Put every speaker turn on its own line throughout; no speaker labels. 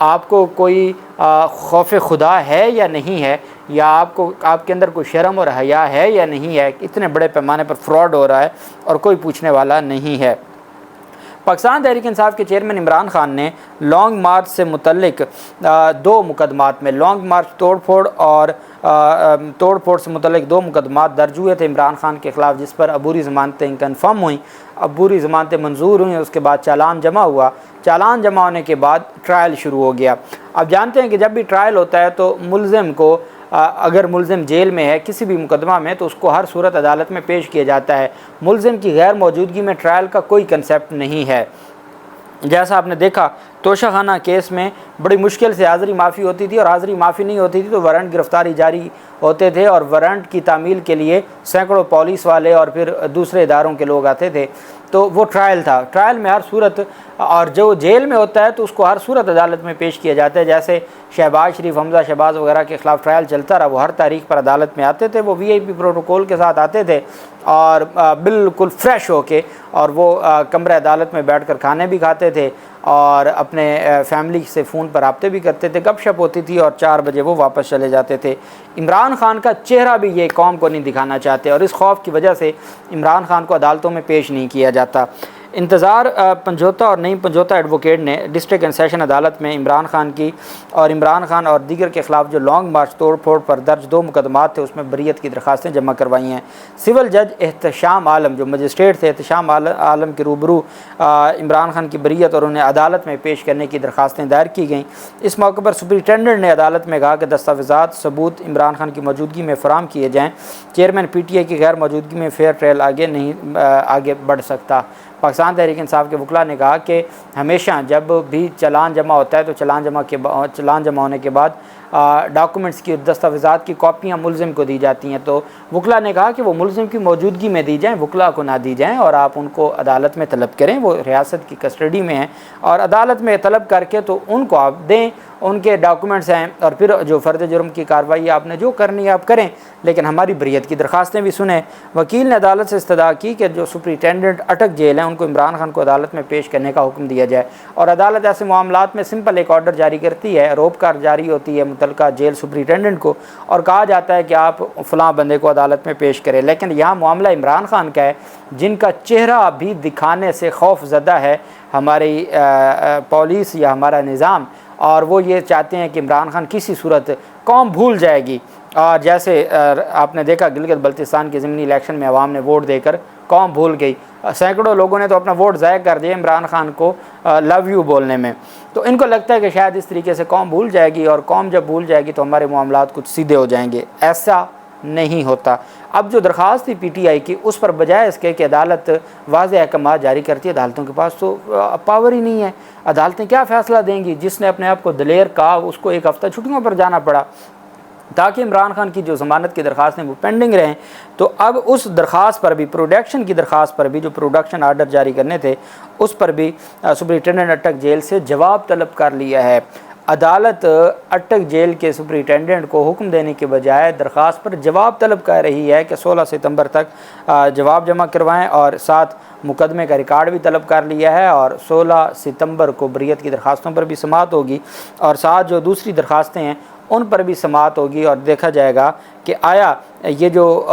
آپ کو کوئی خوف خدا ہے یا نہیں ہے، یا آپ کے اندر کوئی شرم اور حیا ہے یا نہیں ہے، اتنے بڑے پیمانے پر فراڈ ہو رہا ہے اور کوئی پوچھنے والا نہیں ہے۔ پاکستان تحریک انصاف کے چیئرمین عمران خان نے لانگ مارچ سے متعلق 2 مقدمات میں، لانگ مارچ توڑ پھوڑ سے متعلق 2 مقدمات درج ہوئے تھے عمران خان کے خلاف، جس پر عبوری ضمانتیں کنفرم ہوئیں، عبوری ضمانتیں منظور ہوئیں، اس کے بعد چالان جمع ہوا، چالان جمع ہونے کے بعد ٹرائل شروع ہو گیا۔ اب جانتے ہیں کہ جب بھی ٹرائل ہوتا ہے تو ملزم کو، اگر ملزم جیل میں ہے کسی بھی مقدمہ میں، تو اس کو ہر صورت عدالت میں پیش کیا جاتا ہے۔ ملزم کی غیر موجودگی میں ٹرائل کا کوئی کنسیپٹ نہیں ہے۔ جیسا آپ نے دیکھا توشہ خانہ کیس میں بڑی مشکل سے حاضری معافی ہوتی تھی، اور حاضری معافی نہیں ہوتی تھی تو وارنٹ گرفتاری جاری ہوتے تھے، اور وارنٹ کی تعمیل کے لیے سینکڑوں پولیس والے اور پھر دوسرے اداروں کے لوگ آتے تھے۔ تو وہ ٹرائل تھا، ٹرائل میں ہر صورت، اور جو جیل میں ہوتا ہے تو اس کو ہر صورت عدالت میں پیش کیا جاتا ہے۔ جیسے شہباز شریف، حمزہ شہباز وغیرہ کے خلاف ٹرائل چلتا رہا، وہ ہر تاریخ پر عدالت میں آتے تھے، وہ VIP پروٹوکول کے ساتھ آتے تھے اور بالکل فریش ہو کے، اور وہ کمرہ عدالت میں بیٹھ کر کھانے بھی کھاتے تھے اور اپنے فیملی سے فون پر رابطے بھی کرتے تھے، گپ شپ ہوتی تھی، اور 4 بجے وہ واپس چلے جاتے تھے۔ عمران خان کا چہرہ بھی یہ قوم کو نہیں دکھانا چاہتے، اور اس خوف کی وجہ سے عمران خان کو عدالتوں میں پیش نہیں کیا جاتا۔ انتظار پنجوتا اور نعیم پنجوتا ایڈوکیٹ نے ڈسٹرکٹ اینڈ سیشن عدالت میں عمران خان اور دیگر کے خلاف جو لانگ مارچ توڑ پھوڑ پر درج 2 مقدمات تھے، اس میں بریت کی درخواستیں جمع کروائی ہیں۔ سول جج احتشام عالم، جو مجسٹریٹ تھے، احتشام عالم کے روبرو عمران خان کی بریت اور انہیں عدالت میں پیش کرنے کی درخواستیں دائر کی گئیں۔ اس موقع پر سپرنٹینڈنٹ نے عدالت میں کہا کہ دستاویزات ثبوت عمران خان کی موجودگی میں فراہم کیے جائیں۔ چیئرمین PTI کی غیر موجودگی میں فیئر ٹرائل آگے بڑھ سکتا۔ پاکستان تحریک انصاف کے وکلاء نے کہا کہ ہمیشہ جب بھی چالان جمع ہوتا ہے تو چالان جمع ہونے کے بعد ڈاکومنٹس کی، دستاویزات کی کاپیاں ملزم کو دی جاتی ہیں، تو وکلاء نے کہا کہ وہ ملزم کی موجودگی میں دی جائیں، وکلاء کو نہ دی جائیں، اور آپ ان کو عدالت میں طلب کریں، وہ ریاست کی کسٹڈی میں ہیں، اور عدالت میں طلب کر کے تو ان کو آپ دیں، ان کے ڈاکومنٹس ہیں، اور پھر جو فرد جرم کی کارروائی آپ نے جو کرنی ہے آپ کریں، لیکن ہماری بریت کی درخواستیں بھی سنیں۔ وکیل نے عدالت سے استدعا کی کہ جو سپرنٹینڈنٹ اٹک جیل ہیں ان کو عمران خان کو عدالت میں پیش کرنے کا حکم دیا جائے، اور عدالت ایسے معاملات میں سمپل ایک آرڈر جاری کرتی ہے، روبکار جاری ہوتی ہے متعلقہ جیل سپرنٹینڈنٹ کو، اور کہا جاتا ہے کہ آپ فلاں بندے کو عدالت میں پیش کریں۔ لیکن یہاں معاملہ عمران خان کا ہے، جن کا چہرہ بھی دکھانے سے خوف زدہ ہے ہماری پولیس یا ہمارا نظام، اور وہ یہ چاہتے ہیں کہ عمران خان کسی صورت قوم بھول جائے گی، اور جیسے آپ نے دیکھا گلگت بلتستان کے ضمنی الیکشن میں عوام نے ووٹ دے کر قوم بھول گئی، سینکڑوں لوگوں نے تو اپنا ووٹ ضائع کر دیا عمران خان کو لو یو بولنے میں۔ تو ان کو لگتا ہے کہ شاید اس طریقے سے قوم بھول جائے گی، اور قوم جب بھول جائے گی تو ہمارے معاملات کچھ سیدھے ہو جائیں گے۔ ایسا نہیں ہوتا۔ اب جو درخواست تھی PTI کی، اس پر بجائے اس کے کہ عدالت واضح احکامات جاری کرتی ہے، عدالتوں کے پاس تو پاور ہی نہیں ہے، عدالتیں کیا فیصلہ دیں گی؟ جس نے اپنے آپ کو دلیر کہا اس کو 1 ہفتہ چھٹیوں پر جانا پڑا تاکہ عمران خان کی جو ضمانت کی درخواستیں وہ پینڈنگ رہیں۔ تو اب اس درخواست پر بھی، پروڈکشن کی درخواست پر بھی، جو پروڈکشن آرڈر جاری کرنے تھے، اس پر بھی سپرنٹینڈنٹ اٹک جیل سے جواب طلب کر لیا ہے۔ عدالت اٹک جیل کے سپرنٹینڈنٹ کو حکم دینے کے بجائے درخواست پر جواب طلب کر رہی ہے کہ 16 ستمبر تک جواب جمع کروائیں، اور ساتھ مقدمے کا ریکارڈ بھی طلب کر لیا ہے، اور 16 ستمبر کو بریت کی درخواستوں پر بھی سماعت ہوگی، اور ساتھ جو دوسری درخواستیں ہیں ان پر بھی سماعت ہوگی، اور دیکھا جائے گا کہ آیا یہ جو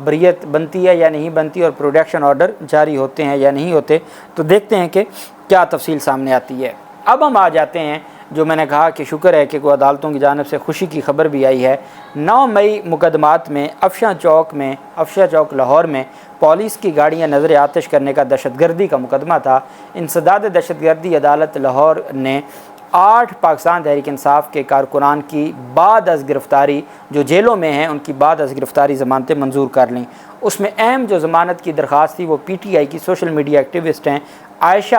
بریت بنتی ہے یا نہیں بنتی، اور پروڈکشن آرڈر جاری ہوتے ہیں یا نہیں ہوتے۔ تو دیکھتے ہیں کہ کیا تفصیل سامنے آتی ہے۔ اب ہم آ جاتے ہیں، جو میں نے کہا کہ شکر ہے کہ کوئی عدالتوں کی جانب سے خوشی کی خبر بھی آئی ہے۔ 9 مئی مقدمات میں افشاں چوک لاہور میں پولیس کی گاڑیاں نظر آتش کرنے کا دہشت گردی کا مقدمہ تھا۔ انسداد دہشت گردی عدالت لاہور نے 8 پاکستان تحریک انصاف کے کارکنان کی بعد از گرفتاری، جو جیلوں میں ہیں ان کی بعد از گرفتاری ضمانتیں منظور کر لیں۔ اس میں اہم جو ضمانت کی درخواست تھی وہ PTI کی سوشل میڈیا ایکٹیوسٹ ہیں عائشہ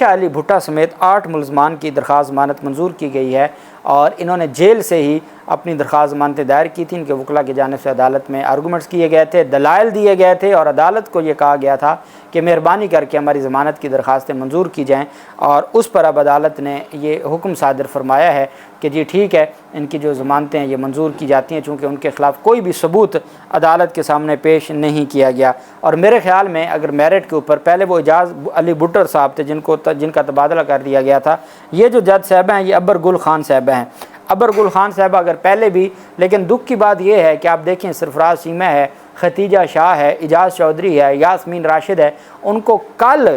علی بھٹا سمیت 8 ملزمان کی درخواست ضمانت منظور کی گئی ہے، اور انہوں نے جیل سے ہی اپنی درخواست ضمانتیں دائر کی تھیں۔ ان کے وکلاء کی جانب سے عدالت میں آرگومنٹس کیے گئے تھے، دلائل دیے گئے تھے، اور عدالت کو یہ کہا گیا تھا کہ مہربانی کر کے ہماری ضمانت کی درخواستیں منظور کی جائیں، اور اس پر اب عدالت نے یہ حکم صادر فرمایا ہے کہ جی ٹھیک ہے، ان کی جو ضمانتیں ہیں یہ منظور کی جاتی ہیں، چونکہ ان کے خلاف کوئی بھی ثبوت عدالت کے سامنے پیش نہیں کیا گیا۔ اور میرے خیال میں اگر میرٹ کے اوپر پہلے وہ اعجاز علی بھٹر صاحب تھے جن کا تبادلہ کر دیا گیا تھا، یہ جو جج صاحبہ ہیں یہ ابر گل خان صاحبہ ہیں۔ ابر گل خان صاحبہ اگر پہلے بھی، لیکن دکھ کی بات یہ ہے کہ آپ دیکھیں سرفراز سیمہ ہے، ختیجہ شاہ ہے، اعجاز چودھری ہے، یاسمین راشد ہے، ان کو کل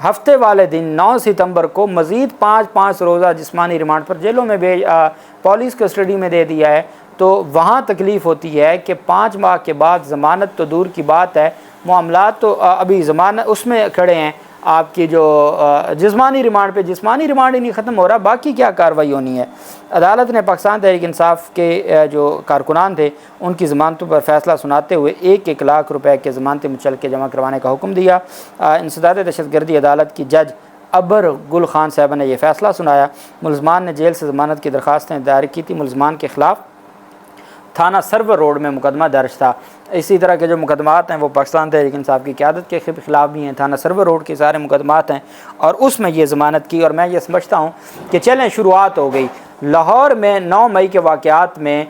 ہفتے والے دن 9 ستمبر کو مزید 5 روزہ جسمانی ریمانڈ پر جیلوں میں پولیس کسٹڈی میں دے دیا ہے۔ تو وہاں تکلیف ہوتی ہے کہ 5 ماہ کے بعد ضمانت تو دور کی بات ہے، معاملات تو ابھی ضمانت اس میں کھڑے ہیں، آپ کی جو جسمانی ریمانڈ پہ جسمانی ریمانڈ ہی نہیں ختم ہو رہا، باقی کیا کارروائی ہونی ہے۔ عدالت نے پاکستان تحریک انصاف کے جو کارکنان تھے ان کی ضمانتوں پر فیصلہ سناتے ہوئے 1 لاکھ روپے کے ضمانتیں مچلقے جمع کروانے کا حکم دیا۔ انسداد دہشت گردی عدالت کی جج ابر گل خان صاحبہ نے یہ فیصلہ سنایا۔ ملزمان نے جیل سے ضمانت کی درخواستیں دائر کی تھی۔ ملزمان کے خلاف تھانہ سرور روڈ میں مقدمہ درج تھا۔ اسی طرح کے جو مقدمات ہیں وہ پاکستان تحریک انصاف کی قیادت کے خلاف بھی ہیں، تھانہ سرور روڈ کے سارے مقدمات ہیں، اور اس میں یہ ضمانت کی۔ اور میں یہ سمجھتا ہوں کہ چلیں شروعات ہو گئی۔ لاہور میں 9 مئی کے واقعات میں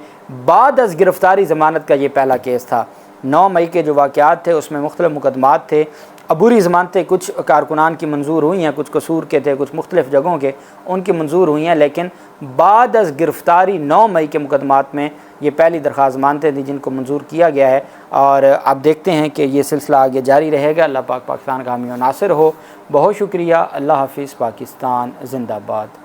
بعد از گرفتاری ضمانت کا یہ پہلا کیس تھا۔ 9 مئی کے جو واقعات تھے اس میں مختلف مقدمات تھے، عبوری ضمانتیں کچھ کارکنان کی منظور ہوئی ہیں، کچھ قصور کے تھے، کچھ مختلف جگہوں کے ان کی منظور ہوئی ہیں، لیکن بعد از گرفتاری 9 مئی کے مقدمات میں یہ پہلی درخواست ضمانتیں تھیں جن کو منظور کیا گیا ہے۔ اور آپ دیکھتے ہیں کہ یہ سلسلہ آگے جاری رہے گا۔ اللہ پاک پاکستان کا حامی و ناصر ہو۔ بہت شکریہ۔ اللہ حافظ۔ پاکستان زندہ باد۔